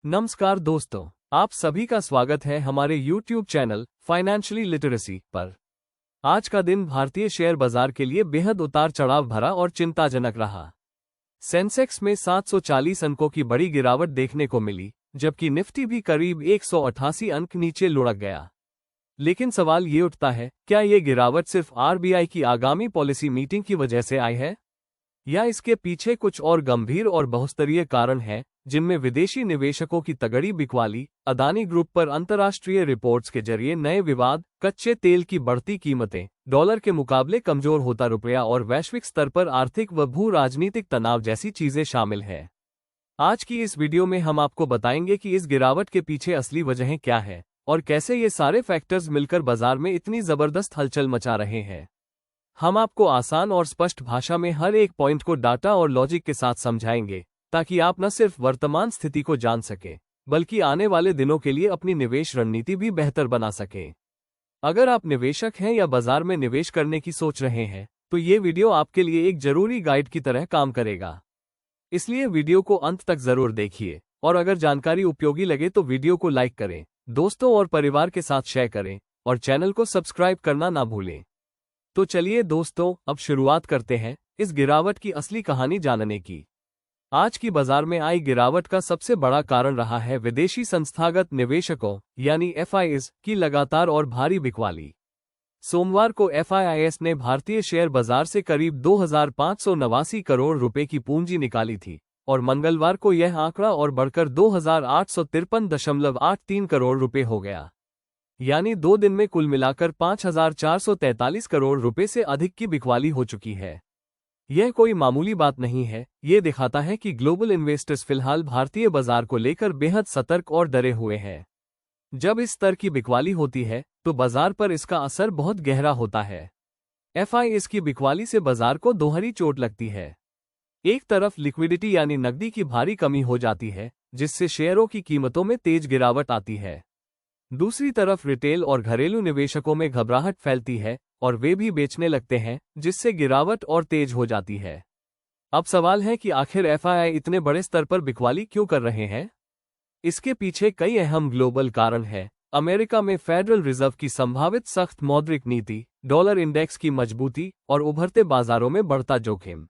नमस्कार दोस्तों, आप सभी का स्वागत है हमारे YouTube चैनल फाइनेंशियली लिटरेसी पर। आज का दिन भारतीय शेयर बाजार के लिए बेहद उतार चढ़ाव भरा और चिंताजनक रहा। सेंसेक्स में 740 अंकों की बड़ी गिरावट देखने को मिली, जबकि निफ्टी भी करीब 188 अंक नीचे लुढ़क गया। लेकिन सवाल ये उठता है, क्या ये गिरावट सिर्फ RBI की आगामी पॉलिसी मीटिंग की वजह से आई है, या इसके पीछे कुछ और गंभीर और बहुस्तरीय कारण हैं, जिनमें विदेशी निवेशकों की तगड़ी बिकवाली, अदानी ग्रुप पर अंतर्राष्ट्रीय रिपोर्ट्स के जरिए नए विवाद, कच्चे तेल की बढ़ती कीमतें, डॉलर के मुकाबले कमजोर होता रुपया और वैश्विक स्तर पर आर्थिक व भू राजनीतिक तनाव जैसी चीजें शामिल हैं। आज की इस वीडियो में हम आपको बताएंगे कि इस गिरावट के पीछे असली वजहें क्या है और कैसे ये सारे फैक्टर्स मिलकर बाजार में इतनी जबरदस्त हलचल मचा रहे हैं। हम आपको आसान और स्पष्ट भाषा में हर एक पॉइंट को डाटा और लॉजिक के साथ समझाएंगे, ताकि आप न सिर्फ वर्तमान स्थिति को जान सकें, बल्कि आने वाले दिनों के लिए अपनी निवेश रणनीति भी बेहतर बना सकें। अगर आप निवेशक हैं या बाजार में निवेश करने की सोच रहे हैं, तो ये वीडियो आपके लिए एक जरूरी गाइड की तरह काम करेगा। इसलिए वीडियो को अंत तक जरूर देखिए, और अगर जानकारी उपयोगी लगे तो वीडियो को लाइक करें, दोस्तों और परिवार के साथ शेयर करें, और चैनल को सब्सक्राइब करना ना भूलें। तो चलिए दोस्तों, अब शुरुआत करते हैं इस गिरावट की असली कहानी जानने की। आज की बाजार में आई गिरावट का सबसे बड़ा कारण रहा है विदेशी संस्थागत निवेशकों यानी FIIs की लगातार और भारी बिकवाली। सोमवार को FIIs ने भारतीय शेयर बाजार से करीब 2589 करोड़ रुपए की पूंजी निकाली थी, और मंगलवार को यह आंकड़ा और बढ़कर 2853.83 करोड़ रुपए हो गया। यानी 2 दिन में कुल मिलाकर 5443 करोड़ रुपए से अधिक की बिकवाली हो चुकी है। यह कोई मामूली बात नहीं है। ये दिखाता है कि ग्लोबल इन्वेस्टर्स फिलहाल भारतीय बाजार को लेकर बेहद सतर्क और डरे हुए हैं। जब इस स्तर की बिकवाली होती है, तो बाजार पर इसका असर बहुत गहरा होता है। FIIs की बिकवाली से बाजार को दोहरी चोट लगती है। एक तरफ लिक्विडिटी यानी नकदी की भारी कमी हो जाती है, जिससे शेयरों की कीमतों में तेज गिरावट आती है। दूसरी तरफ रिटेल और घरेलू निवेशकों में घबराहट फैलती है, और वे भी बेचने लगते हैं, जिससे गिरावट और तेज हो जाती है। अब सवाल है कि आखिर FII इतने बड़े स्तर पर बिकवाली क्यों कर रहे हैं? इसके पीछे कई अहम ग्लोबल कारण हैं। अमेरिका में फेडरल रिजर्व की संभावित सख्त मौद्रिक नीति, डॉलर इंडेक्स की मजबूती और उभरते बाजारों में बढ़ता जोखिम।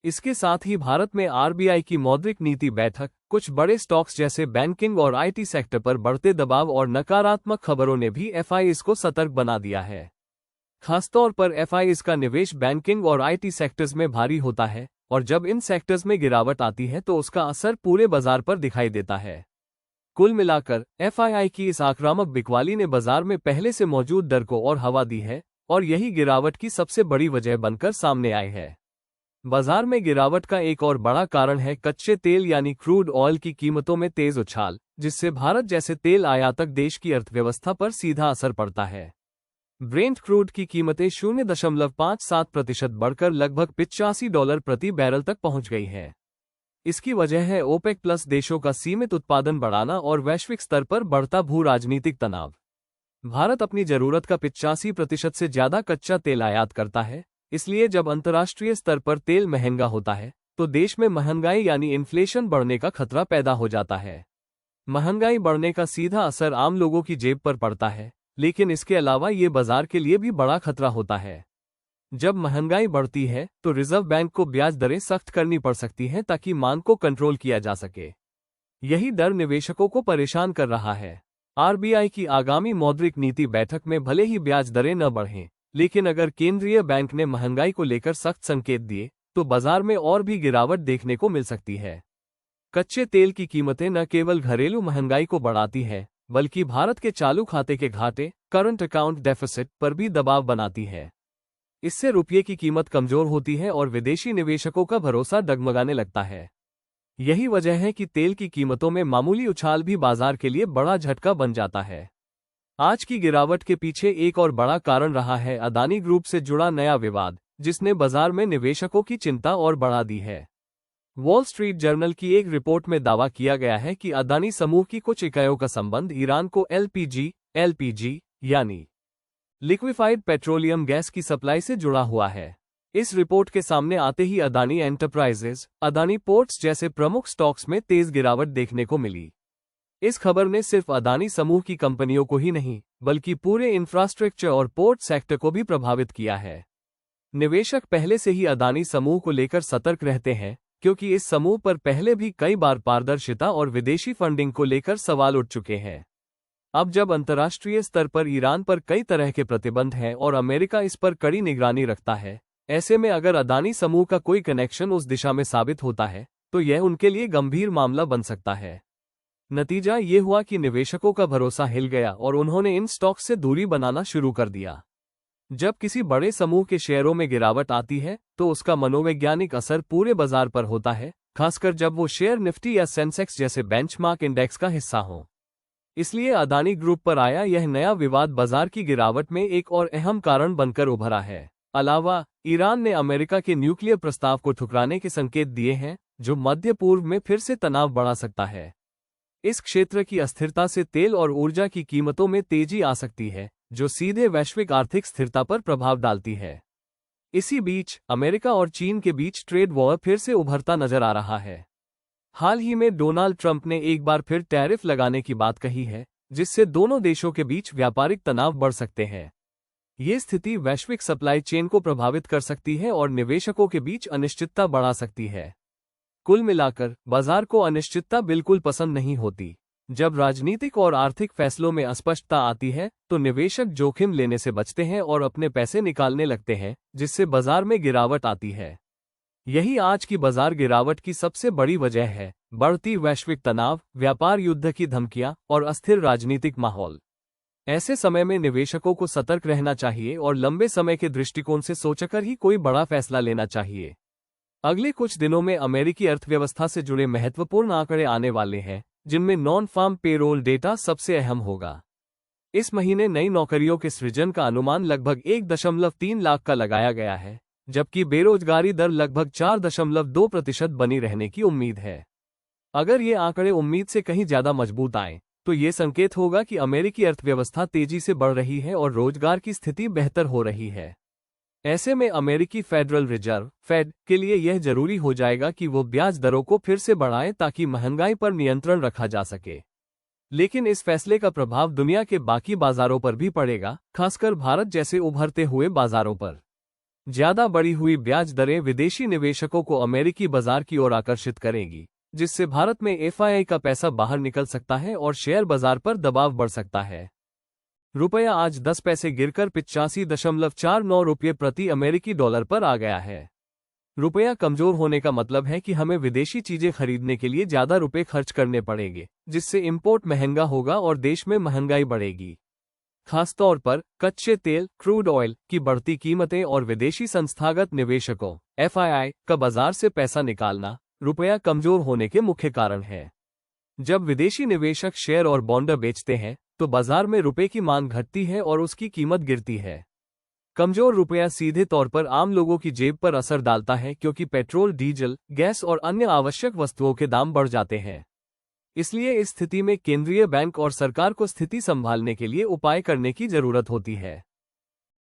इसके साथ ही भारत में RBI की मौद्रिक नीति बैठक, कुछ बड़े स्टॉक्स जैसे बैंकिंग और IT सेक्टर पर बढ़ते दबाव और नकारात्मक खबरों ने भी FIIs को सतर्क बना दिया है। खासतौर पर FIIs का निवेश बैंकिंग और IT सेक्टर्स में भारी होता है, और जब इन सेक्टर्स में गिरावट आती है तो उसका असर पूरे बाजार पर दिखाई देता है। कुल मिलाकर FII की इस आक्रामक बिकवाली ने बाजार में पहले से मौजूद डर को और हवा दी है, और यही गिरावट की सबसे बड़ी वजह बनकर सामने आई है। बाजार में गिरावट का एक और बड़ा कारण है कच्चे तेल यानी क्रूड ऑयल की कीमतों में तेज उछाल, जिससे भारत जैसे तेल आयातक देश की अर्थव्यवस्था पर सीधा असर पड़ता है। ब्रेंट क्रूड की कीमतें 0.57% बढ़कर लगभग $85 प्रति बैरल तक पहुंच गई है। इसकी वजह है OPEC प्लस देशों का सीमित उत्पादन बढ़ाना और वैश्विक स्तर पर बढ़ता भू राजनीतिक तनाव। भारत अपनी जरूरत का 85% से ज्यादा कच्चा तेल आयात करता है, इसलिए जब अंतर्राष्ट्रीय स्तर पर तेल महंगा होता है, तो देश में महंगाई यानी इन्फ्लेशन बढ़ने का खतरा पैदा हो जाता है। महंगाई बढ़ने का सीधा असर आम लोगों की जेब पर पड़ता है, लेकिन इसके अलावा ये बाजार के लिए भी बड़ा खतरा होता है। जब महंगाई बढ़ती है, तो रिजर्व बैंक को ब्याज दरें सख्त करनी पड़ सकती हैं ताकि मांग को कंट्रोल किया जा सके। यही डर निवेशकों को परेशान कर रहा है। RBI की आगामी मौद्रिक नीति बैठक में भले ही ब्याज दरें न बढ़ें, लेकिन अगर केंद्रीय बैंक ने महंगाई को लेकर सख्त संकेत दिए, तो बाजार में और भी गिरावट देखने को मिल सकती है। कच्चे तेल की कीमतें न केवल घरेलू महंगाई को बढ़ाती है, बल्कि भारत के चालू खाते के घाटे, करंट अकाउंट डेफिसिट पर भी दबाव बनाती है। इससे रुपये की कीमत कमजोर होती है और विदेशी निवेशकों का भरोसा डगमगाने लगता है। यही वजह है कि तेल की कीमतों में मामूली उछाल भी बाजार के लिए बड़ा झटका बन जाता है। आज की गिरावट के पीछे एक और बड़ा कारण रहा है अदानी ग्रुप से जुड़ा नया विवाद, जिसने बाजार में निवेशकों की चिंता और बढ़ा दी है। वॉल स्ट्रीट जर्नल की एक रिपोर्ट में दावा किया गया है कि अदानी समूह की कुछ इकाइयों का संबंध ईरान को LPG यानी लिक्विफाइड पेट्रोलियम गैस की सप्लाई से जुड़ा हुआ है। इस रिपोर्ट के सामने आते ही अदानी एंटरप्राइजेज, अदानी पोर्ट्स जैसे प्रमुख स्टॉक्स में तेज गिरावट देखने को मिली। इस खबर ने सिर्फ अदानी समूह की कंपनियों को ही नहीं बल्कि पूरे इंफ्रास्ट्रक्चर और पोर्ट सेक्टर को भी प्रभावित किया है। निवेशक पहले से ही अदानी समूह को लेकर सतर्क रहते हैं, क्योंकि इस समूह पर पहले भी कई बार पारदर्शिता और विदेशी फंडिंग को लेकर सवाल उठ चुके हैं। अब जब अंतर्राष्ट्रीय स्तर पर ईरान पर कई तरह के प्रतिबंध हैं और अमेरिका इस पर कड़ी निगरानी रखता है, ऐसे में अगर अदानी समूह का कोई कनेक्शन उस दिशा में साबित होता है तो यह उनके लिए गंभीर मामला बन सकता है। नतीजा ये हुआ कि निवेशकों का भरोसा हिल गया और उन्होंने इन स्टॉक्स से दूरी बनाना शुरू कर दिया। जब किसी बड़े समूह के शेयरों में गिरावट आती है तो उसका मनोवैज्ञानिक असर पूरे बाजार पर होता है, खासकर जब वो शेयर निफ्टी या सेंसेक्स जैसे बेंचमार्क इंडेक्स का हिस्सा हो। इसलिए अदानी ग्रुप पर आया यह नया विवाद बाजार की गिरावट में एक और अहम कारण बनकर उभरा है। अलावा ईरान ने अमेरिका के न्यूक्लियर प्रस्ताव को ठुकराने के संकेत दिए हैं, जो मध्य पूर्व में फिर से तनाव बढ़ा सकता है। इस क्षेत्र की अस्थिरता से तेल और ऊर्जा की कीमतों में तेजी आ सकती है, जो सीधे वैश्विक आर्थिक स्थिरता पर प्रभाव डालती है। इसी बीच अमेरिका और चीन के बीच ट्रेड वॉर फिर से उभरता नजर आ रहा है। हाल ही में डोनाल्ड ट्रंप ने एक बार फिर टैरिफ लगाने की बात कही है, जिससे दोनों देशों के बीच व्यापारिक तनाव बढ़ सकते हैं। ये स्थिति वैश्विक सप्लाई चेन को प्रभावित कर सकती है और निवेशकों के बीच अनिश्चितता बढ़ा सकती है। कुल मिलाकर बाजार को अनिश्चितता बिल्कुल पसंद नहीं होती। जब राजनीतिक और आर्थिक फैसलों में अस्पष्टता आती है तो निवेशक जोखिम लेने से बचते हैं और अपने पैसे निकालने लगते हैं, जिससे बाजार में गिरावट आती है। यही आज की बाजार गिरावट की सबसे बड़ी वजह है, बढ़ती वैश्विक तनाव, व्यापार युद्ध की धमकियां और अस्थिर राजनीतिक माहौल। ऐसे समय में निवेशकों को सतर्क रहना चाहिए और लंबे समय के दृष्टिकोण से सोचकर ही कोई बड़ा फैसला लेना चाहिए। अगले कुछ दिनों में अमेरिकी अर्थव्यवस्था से जुड़े महत्वपूर्ण आंकड़े आने वाले हैं, जिनमें नॉन फार्म पेरोल डेटा सबसे अहम होगा। इस महीने नई नौकरियों के सृजन का अनुमान लगभग 1.3 लाख का लगाया गया है, जबकि बेरोजगारी दर लगभग 4.2% बनी रहने की उम्मीद है। अगर ये आंकड़े उम्मीद से कहीं ज्यादा मजबूत आएं, तो ये संकेत होगा कि अमेरिकी अर्थव्यवस्था तेजी से बढ़ रही है और रोजगार की स्थिति बेहतर हो रही है। ऐसे में अमेरिकी फेडरल रिजर्व फेड के लिए यह जरूरी हो जाएगा कि वो ब्याज दरों को फिर से बढ़ाए ताकि महंगाई पर नियंत्रण रखा जा सके। लेकिन इस फैसले का प्रभाव दुनिया के बाकी बाजारों पर भी पड़ेगा, खासकर भारत जैसे उभरते हुए बाजारों पर। ज्यादा बढ़ी हुई ब्याज दरें विदेशी निवेशकों को अमेरिकी बाजार की ओर आकर्षित करेंगी, जिससे भारत में एफआईआई का पैसा बाहर निकल सकता है और शेयर बाजार पर दबाव बढ़ सकता है। रुपया आज 10 पैसे गिरकर 85.49 रुपये प्रति अमेरिकी डॉलर पर आ गया है। रुपया कमजोर होने का मतलब है कि हमें विदेशी चीजें खरीदने के लिए ज्यादा रुपए खर्च करने पड़ेंगे, जिससे इंपोर्ट महंगा होगा और देश में महंगाई बढ़ेगी। खासतौर पर कच्चे तेल, क्रूड ऑयल की बढ़ती कीमतें और विदेशी संस्थागत निवेशकों एफआईआई का बाजार से पैसा निकालना रुपया कमजोर होने के मुख्य कारण है। जब विदेशी निवेशक शेयर और बॉन्ड बेचते हैं तो बाजार में रुपए की मांग घटती है और उसकी कीमत गिरती है। कमजोर रुपया सीधे तौर पर आम लोगों की जेब पर असर डालता है, क्योंकि पेट्रोल, डीजल, गैस और अन्य आवश्यक वस्तुओं के दाम बढ़ जाते हैं। इसलिए इस स्थिति में केंद्रीय बैंक और सरकार को स्थिति संभालने के लिए उपाय करने की जरूरत होती है।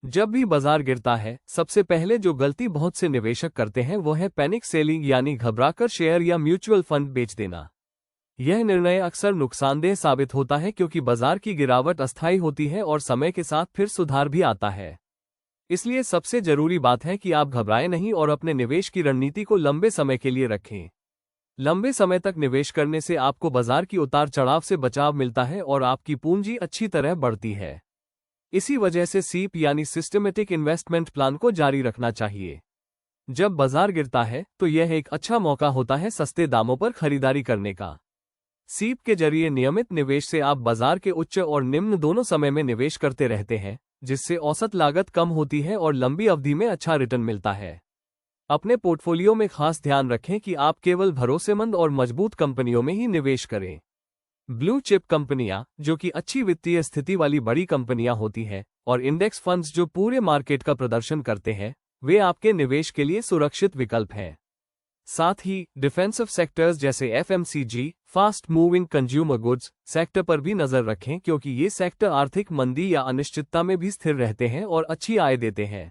जब भी बाजार गिरता है, सबसे पहले जो गलती बहुत से निवेशक करते हैं वो है पैनिक सेलिंग, यानी घबराकर शेयर या म्यूचुअल फंड बेच देना। यह निर्णय अक्सर नुकसानदेह साबित होता है, क्योंकि बाजार की गिरावट अस्थायी होती है और समय के साथ फिर सुधार भी आता है। इसलिए सबसे जरूरी बात है कि आप घबराएं नहीं और अपने निवेश की रणनीति को लंबे समय के लिए रखें। लंबे समय तक निवेश करने से आपको बाजार की उतार चढ़ाव से बचाव मिलता है और आपकी पूंजी अच्छी तरह बढ़ती है। इसी वजह से सीप यानी सिस्टमेटिक इन्वेस्टमेंट प्लान को जारी रखना चाहिए। जब बाजार गिरता है तो यह एक अच्छा मौका होता है सस्ते दामों पर खरीदारी करने का। सीप के जरिए नियमित निवेश से आप बाजार के उच्च और निम्न दोनों समय में निवेश करते रहते हैं, जिससे औसत लागत कम होती है और लंबी अवधि में अच्छा रिटर्न मिलता है। अपने पोर्टफोलियो में खास ध्यान रखें कि आप केवल भरोसेमंद और मजबूत कंपनियों में ही निवेश करें। ब्लू चिप कंपनियां, जो कि अच्छी वित्तीय स्थिति वाली बड़ी कंपनियां होती हैं, और इंडेक्स फंड्स जो पूरे मार्केट का प्रदर्शन करते हैं, वे आपके निवेश के लिए सुरक्षित विकल्प हैं। साथ ही डिफेंसिव सेक्टर्स जैसे FMCG, fast moving consumer goods sector पर भी नजर रखें, क्योंकि ये सेक्टर आर्थिक मंदी या अनिश्चितता में भी स्थिर रहते हैं और अच्छी आय देते हैं।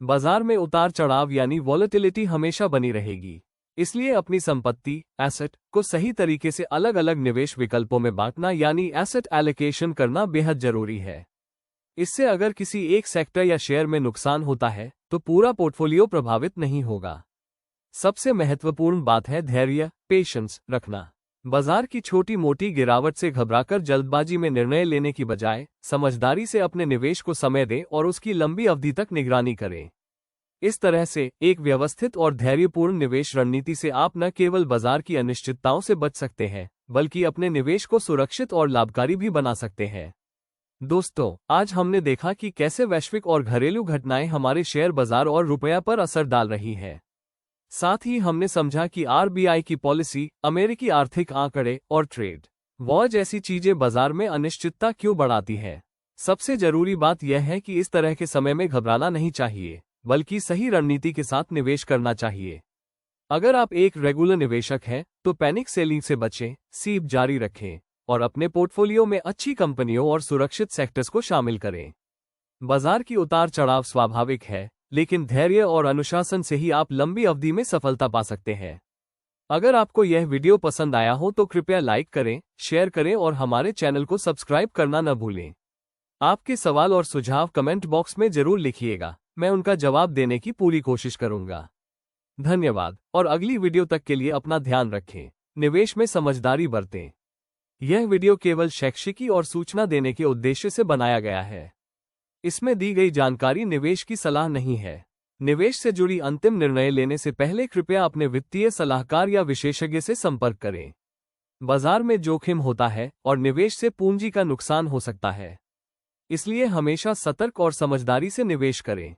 बाजार में उतार चढ़ाव यानी वॉलेटिलिटी हमेशा बनी रहेगी। इसलिए अपनी संपत्ति एसेट को सही तरीके से अलग अलग निवेश विकल्पों में बांटना यानी एसेट एलोकेशन करना बेहद जरूरी है। इससे अगर किसी एक सेक्टर या शेयर में नुकसान होता है तो पूरा पोर्टफोलियो प्रभावित नहीं होगा। सबसे महत्वपूर्ण बात है धैर्य पेशेंस रखना। बाजार की छोटी मोटी गिरावट से घबराकर जल्दबाजी में निर्णय लेने की बजाय समझदारी से अपने निवेश को समय दें और उसकी लंबी अवधि तक निगरानी करें। इस तरह से एक व्यवस्थित और धैर्यपूर्ण निवेश रणनीति से आप न केवल बाजार की अनिश्चितताओं से बच सकते हैं बल्कि अपने निवेश को सुरक्षित और लाभकारी भी बना सकते हैं। दोस्तों, आज हमने देखा कि कैसे वैश्विक और घरेलू घटनाएं हमारे शेयर बाजार और रुपया पर असर डाल रही हैं। साथ ही हमने समझा कि आरबीआई की पॉलिसी, अमेरिकी आर्थिक आंकड़े और ट्रेड वॉर जैसी चीजें बाजार में अनिश्चितता क्यों बढ़ाती है। सबसे जरूरी बात यह है कि इस तरह के समय में घबराना नहीं चाहिए बल्कि सही रणनीति के साथ निवेश करना चाहिए। अगर आप एक रेगुलर निवेशक हैं तो पैनिक सेलिंग से बचें, सीप जारी रखें और अपने पोर्टफोलियो में अच्छी कंपनियों और सुरक्षित सेक्टर्स को शामिल करें। बाजार की उतार चढ़ाव स्वाभाविक है, लेकिन धैर्य और अनुशासन से ही आप लंबी अवधि में सफलता पा सकते हैं। अगर आपको यह वीडियो पसंद आया हो तो कृपया लाइक करें, शेयर करें और हमारे चैनल को सब्सक्राइब करना न भूलें। आपके सवाल और सुझाव कमेंट बॉक्स में जरूर लिखिएगा, मैं उनका जवाब देने की पूरी कोशिश करूंगा। धन्यवाद और अगली वीडियो तक के लिए अपना ध्यान रखें, निवेश में समझदारी बरतें। यह वीडियो केवल शैक्षिकी और सूचना देने के उद्देश्य से बनाया गया है। इसमें दी गई जानकारी निवेश की सलाह नहीं है। निवेश से जुड़ी अंतिम निर्णय लेने से पहले कृपया अपने वित्तीय सलाहकार या विशेषज्ञ से संपर्क करें। बाजार में जोखिम होता है और निवेश से पूंजी का नुकसान हो सकता है, इसलिए हमेशा सतर्क और समझदारी से निवेश करें।